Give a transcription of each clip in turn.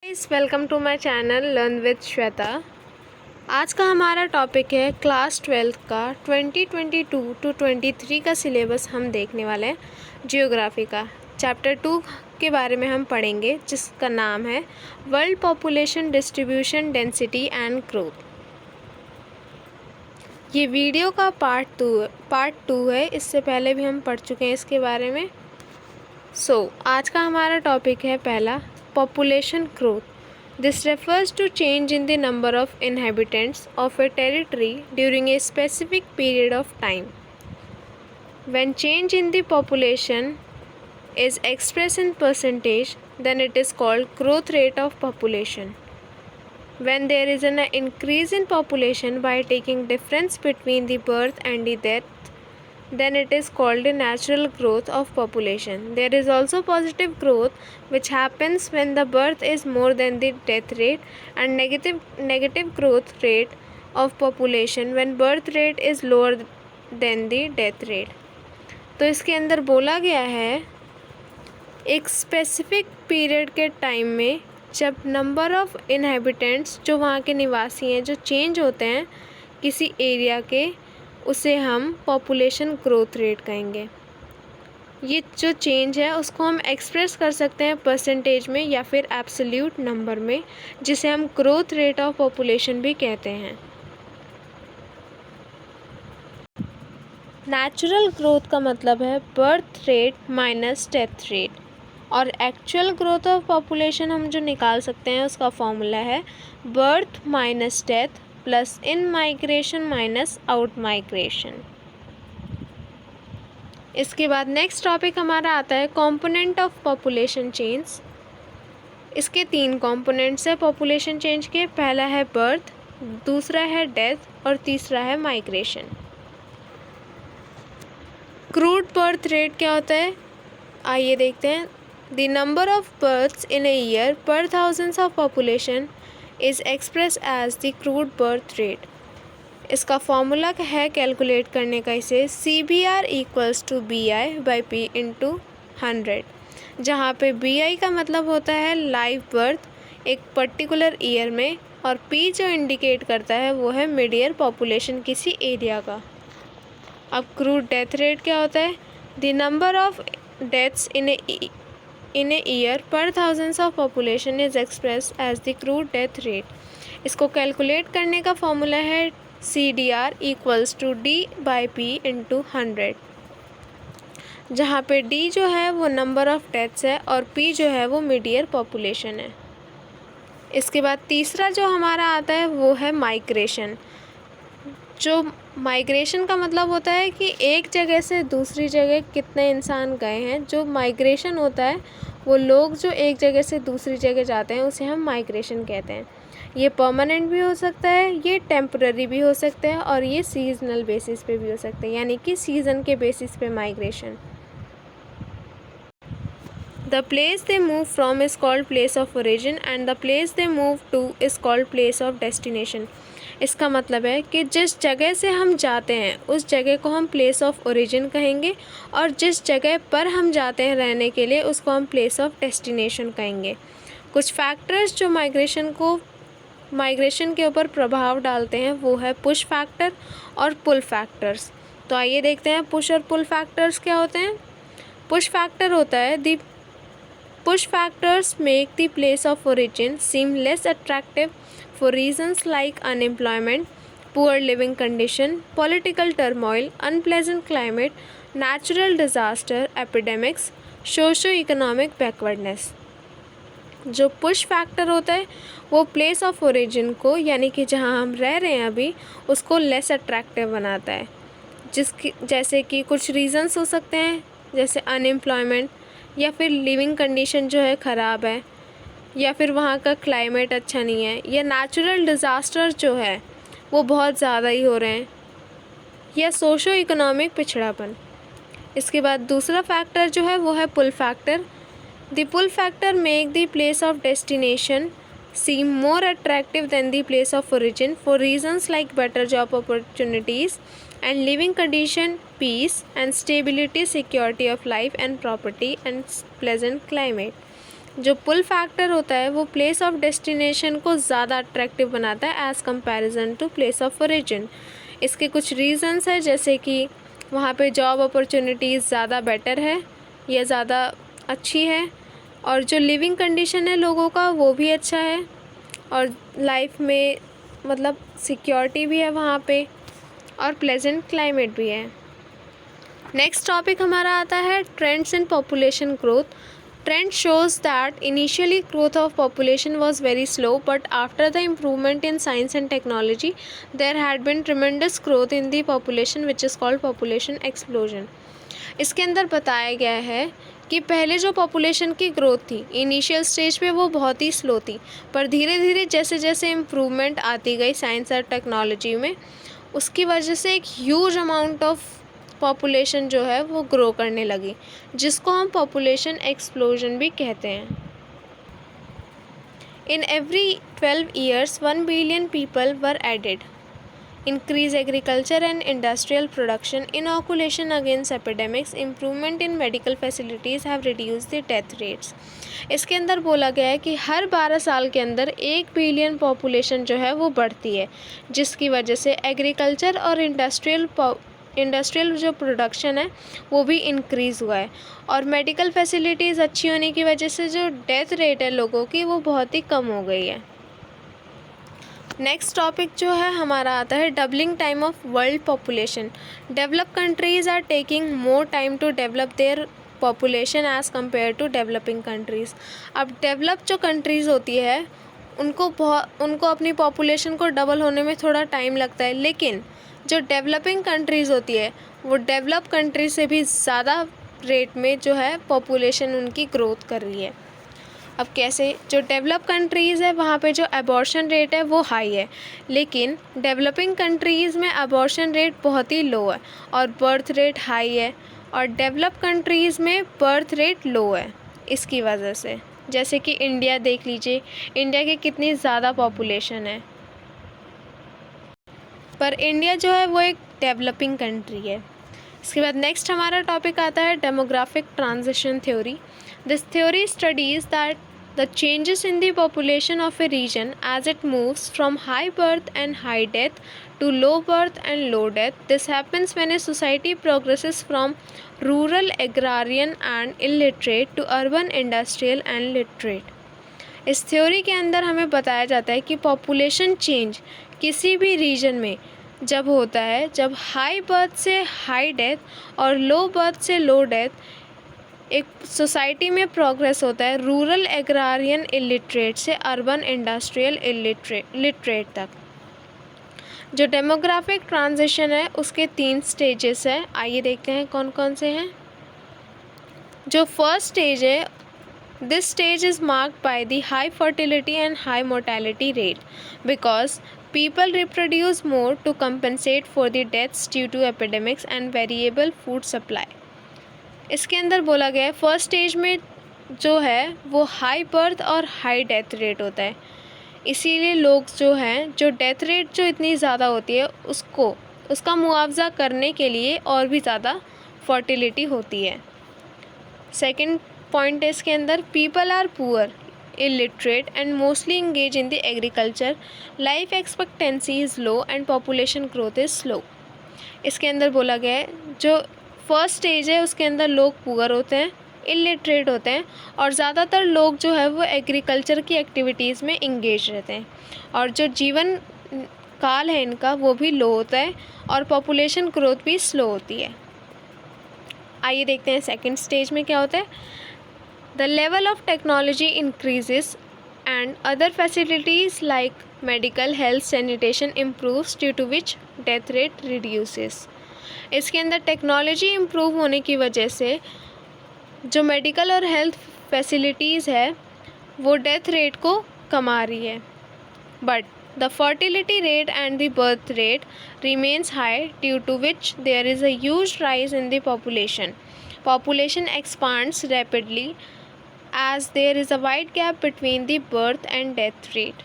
Guys, welcome to my channel learn with Shweta. आज का हमारा टॉपिक है क्लास 12 का 2022 टू 23 का सिलेबस हम देखने वाले हैं। जियोग्राफी का चैप्टर 2 के बारे में हम पढ़ेंगे, जिसका नाम है world population distribution density and growth. ये वीडियो का पार्ट टू है। इससे पहले भी हम पढ़ चुके हैं इसके बारे में। आज का हमारा टॉपिक है पहला, population growth. This refers to change in the number of inhabitants of a territory during a specific period of time. When change in the population is expressed in percentage, then it is called growth rate of population. When there is an increase in population by taking difference between the birth and the death, then it is called a natural growth of population. There is also positive growth which happens when the birth is more than the death rate, and negative growth rate of population when birth rate is lower than the death rate. तो इसके अंदर बोला गया है एक specific period के time में जब नंबर ऑफ इनहेबिटेंट्स, जो वहाँ के निवासी हैं, जो चेंज होते हैं किसी एरिया के, उसे हम पॉपुलेशन ग्रोथ रेट कहेंगे। ये जो चेंज है उसको हम एक्सप्रेस कर सकते हैं परसेंटेज में या फिर एब्सोल्यूट नंबर में, जिसे हम ग्रोथ रेट ऑफ पॉपुलेशन भी कहते हैं। नेचुरल ग्रोथ का मतलब है birth rate minus death rate, और एक्चुअल ग्रोथ ऑफ पॉपुलेशन हम जो निकाल सकते हैं उसका फॉर्मूला है बर्थ माइनस डेथ प्लस इन माइग्रेशन माइनस आउट माइग्रेशन। इसके बाद नेक्स्ट टॉपिक हमारा आता है कंपोनेंट ऑफ पॉपुलेशन चेंज। इसके 3 कंपोनेंट्स है पॉपुलेशन चेंज के। पहला है बर्थ, दूसरा है डेथ और तीसरा है माइग्रेशन। क्रूड बर्थ रेट क्या होता है, आइए देखते हैं। The number of births in a year per thousands of population is express as the crude birth rate. इसका फॉर्मूला है कैलकुलेट करने का इसे CBR equals to BI/P into 100, जहाँ पे BI का मतलब होता है लाइव बर्थ एक पर्टिकुलर ईयर में, और P जो इंडिकेट करता है वो है मिड ईयर पॉपुलेशन किसी एरिया का। अब क्रूड डेथ रेट क्या होता है, the number of deaths in a year per thousands of population is express as the crude death rate. इसको कैलकुलेट करने का फॉर्मूला है CDR equals to D/P into 100, जहाँ पे D जो है वो नंबर ऑफ डेथ्स है और P जो है वो मिड ईयर पॉपुलेशन है। इसके बाद तीसरा जो हमारा आता है वो है माइग्रेशन। जो माइग्रेशन का मतलब होता है कि एक जगह से दूसरी जगह कितने इंसान गए हैं। जो माइग्रेशन होता है वो लोग जो एक जगह से दूसरी जगह जाते हैं उसे हम माइग्रेशन कहते हैं। ये परमानेंट भी हो सकता है, ये टेम्पररी भी हो सकता है, और ये सीजनल बेसिस पे भी हो सकता है, यानी कि सीज़न के बेसिस पे migration. The place they move from is called place of origin and the place they move to is called place of destination. इसका मतलब है कि जिस जगह से हम जाते हैं उस जगह को हम प्लेस ऑफ ओरिजिन कहेंगे, और जिस जगह पर हम जाते हैं रहने के लिए उसको हम प्लेस ऑफ डेस्टिनेशन कहेंगे। कुछ फैक्टर्स जो माइग्रेशन के ऊपर प्रभाव डालते हैं वो है पुश फैक्टर और पुल फैक्टर्स। तो आइए देखते हैं पुश और पुल फैक्टर्स क्या होते हैं। पुश फैक्टर होता है Push factors make the place of origin seem less attractive for reasons like unemployment, poor living condition, political turmoil, unpleasant climate, natural disaster, epidemics, socio-economic backwardness। जो पुश फैक्टर होता है वो place of origin को, यानी कि जहाँ हम रह रहे हैं अभी, उसको लेस अट्रैक्टिव बनाता है। जैसे कि कुछ रीजंस हो सकते हैं, जैसे अनएम्प्लॉयमेंट, या फिर लिविंग कंडीशन जो है ख़राब है, या फिर वहाँ का क्लाइमेट अच्छा नहीं है, या नेचुरल डिज़ास्टर जो है वो बहुत ज़्यादा ही हो रहे हैं, या सोशो इकोनॉमिक पिछड़ापन। इसके बाद दूसरा फैक्टर जो है वो है pull factor. The pull factor make the place of destination seem more attractive than the place of origin for reasons like better job opportunities and living condition, peace and stability, security of life and property and pleasant climate. जो पुल factor होता है वो place of destination को ज़्यादा attractive बनाता है as comparison to place of origin. इसके कुछ रीज़न्स हैं, जैसे कि वहाँ पे जॉब अपॉर्चुनिटीज़ ज़्यादा बेटर है या ज़्यादा अच्छी है, और जो लिविंग कंडीशन है लोगों का वो भी अच्छा है, और लाइफ में मतलब सिक्योरिटी भी है वहाँ पे, और प्लेजेंट क्लाइमेट भी है। नेक्स्ट टॉपिक हमारा आता है trends in population growth. Trend shows that initially growth of population was very slow, but after the improvement in science and technology, there had been tremendous growth in the population, which is called population explosion. इसके अंदर बताया गया है कि पहले जो population की growth थी इनिशियल स्टेज पे वो बहुत ही स्लो थी, पर धीरे धीरे जैसे जैसे इम्प्रूवमेंट आती गई साइंस और टेक्नोलॉजी में, उसकी वजह से एक ह्यूज अमाउंट ऑफ पॉपुलेशन जो है वो ग्रो करने लगी, जिसको हम पॉपुलेशन एक्सप्लोजन भी कहते हैं। In every 12 years 1 billion people were added. Increase agriculture and industrial production, inoculation against epidemics, improvement in medical facilities have reduced the death rates. इसके अंदर बोला गया है कि हर 12 साल के अंदर 1 बिलियन पॉपुलेशन जो है वो बढ़ती है, जिसकी वजह से एग्रीकल्चर और इंडस्ट्रियल जो प्रोडक्शन है वो भी इंक्रीज़ हुआ है, और मेडिकल फैसिलिटीज़ अच्छी होने की वजह से जो डेथ रेट है लोगों की वो बहुत ही कम हो गई है। नेक्स्ट टॉपिक जो है हमारा आता है doubling time of world population. Developed countries are taking more time to develop their population as compare to developing countries. अब डेवलप जो कंट्रीज़ होती है उनको अपनी पॉपुलेशन को डबल होने में थोड़ा टाइम लगता है, लेकिन जो डेवलपिंग कंट्रीज़ होती है वो डेवलप कंट्री से भी ज़्यादा रेट में जो है पॉपुलेशन उनकी ग्रोथ कर रही है। अब कैसे? जो डेवलप कंट्रीज़ है वहाँ पे जो अबॉर्शन रेट है वो हाई है, लेकिन डेवलपिंग कंट्रीज़ में अबॉर्शन रेट बहुत ही लो है और बर्थ रेट हाई है, और डेवलप कंट्रीज़ में बर्थ रेट लो है। इसकी वजह से जैसे कि इंडिया देख लीजिए, इंडिया की कितनी ज़्यादा पॉपुलेशन है, पर इंडिया जो है वो एक डेवलपिंग कंट्री है। इसके बाद नेक्स्ट हमारा टॉपिक आता है demographic transition theory. This theory studies that the changes in the population of a region as it moves from high birth and high death to low birth and low death. This happens when a society progresses from rural, agrarian and illiterate to urban, industrial and literate. इस theory के अंदर हमें बताया जाता है कि population change किसी भी रीजन में जब होता है, जब हाई बर्थ से हाई डेथ और लो बर्थ से लो डेथ एक सोसाइटी में प्रोग्रेस होता है रूरल, एग्रारियन, इलिटरेट से अर्बन, इंडस्ट्रियल, लिटरेट तक। जो डेमोग्राफिक ट्रांजिशन है उसके 3 स्टेजेस हैं। आइए देखते हैं कौन कौन से हैं। जो फर्स्ट स्टेज है, this stage is marked by the high fertility and high mortality rate because people reproduce more to compensate for the deaths due to epidemics and variable food supply. इसके अंदर बोला गया है फर्स्ट स्टेज में जो है वो हाई बर्थ और हाई डेथ रेट होता है, इसीलिए लोग जो हैं जो डेथ रेट जो इतनी ज़्यादा होती है उसका मुआवजा करने के लिए और भी ज़्यादा फर्टिलिटी होती है। सेकंड पॉइंट है इसके अंदर, people are poor, illiterate and mostly engage in the agriculture, life expectancy is low and population growth is slow. इसके अंदर बोला गया है जो फर्स्ट स्टेज है उसके अंदर लोग पुअर होते हैं, इलिटरेट होते हैं, और ज़्यादातर लोग जो है वो एग्रीकल्चर की एक्टिविटीज़ में इंगेज रहते हैं, और जो जीवन काल है इनका वो भी लो होता है और पॉपुलेशन ग्रोथ भी स्लो होती है। आइए देखते हैं सेकंड स्टेज में क्या होता है। The level of technology increases and other facilities like medical, health, sanitation improves due to which death rate reduces. इसके अंदर टेक्नोलॉजी इम्प्रूव होने की वजह से जो मेडिकल और हेल्थ फैसिलिटीज़ है वो डेथ रेट को कमा रही है, but the fertility rate and the birth rate remains high due to which there is a huge rise in the population expands rapidly as there is a wide gap between the birth and death rate.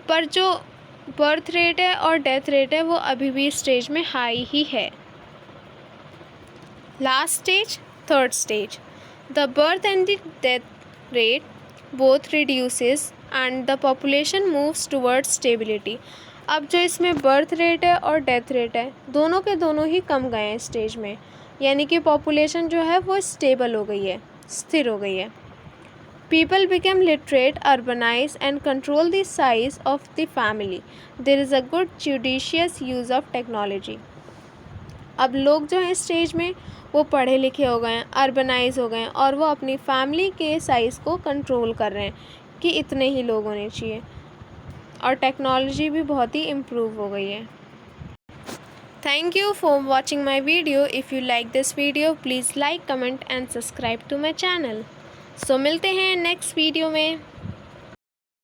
पर जो birth rate है और death rate है वो अभी भी stage में high ही है। Last stage, third stage, the birth and the death rate both reduces and the population moves towards stability. अब जो इसमें बर्थ रेट है और डेथ रेट है, दोनों के दोनों ही कम गए हैं स्टेज में, यानी कि पॉपुलेशन जो है वो स्टेबल हो गई है, स्थिर हो गई है. People became literate, urbanize and control the size of the family. There is a good judicious use of technology. अब लोग जो हैं स्टेज में वो पढ़े लिखे हो गए हैं, अर्बनाइज हो गए हैं और वो अपनी फैमिली के साइज़ को कंट्रोल कर रहे हैं कि इतने ही लोग होने चाहिए, और टेक्नोलॉजी भी बहुत ही इम्प्रूव हो गई है. Thank you for watching my video. If you like this video please like, comment and subscribe to my channel. So मिलते हैं नेक्स्ट वीडियो में.